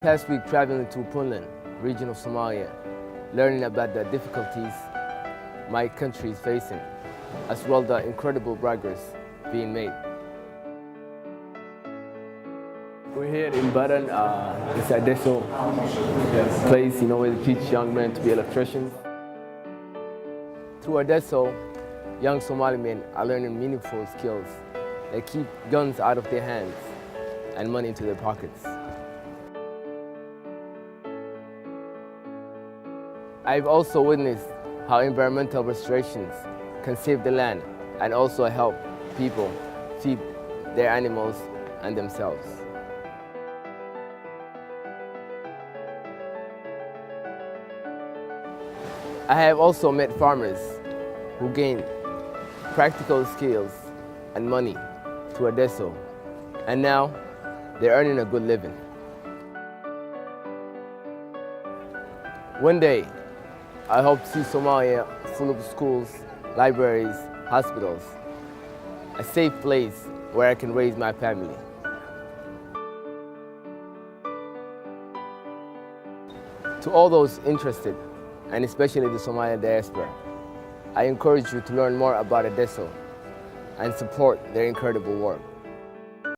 Past week traveling to Puntland, region of Somalia, learning about the difficulties my country is facing, as well the incredible progress being made. We're here in Baran, it's a Deso place, where they teach young men to be electricians. Through Adesso, young Somali men are learning meaningful skills that keep guns out of their hands and money into their pockets. I've also witnessed how environmental restorations can save the land and also help people feed their animals and themselves. I have also met farmers who gained practical skills and money through Adesso, and now they're earning a good living. One day, I hope to see Somalia full of schools, libraries, hospitals, a safe place where I can raise my family. To all those interested, and especially the Somali diaspora, I encourage you to learn more about Adesso and support their incredible work.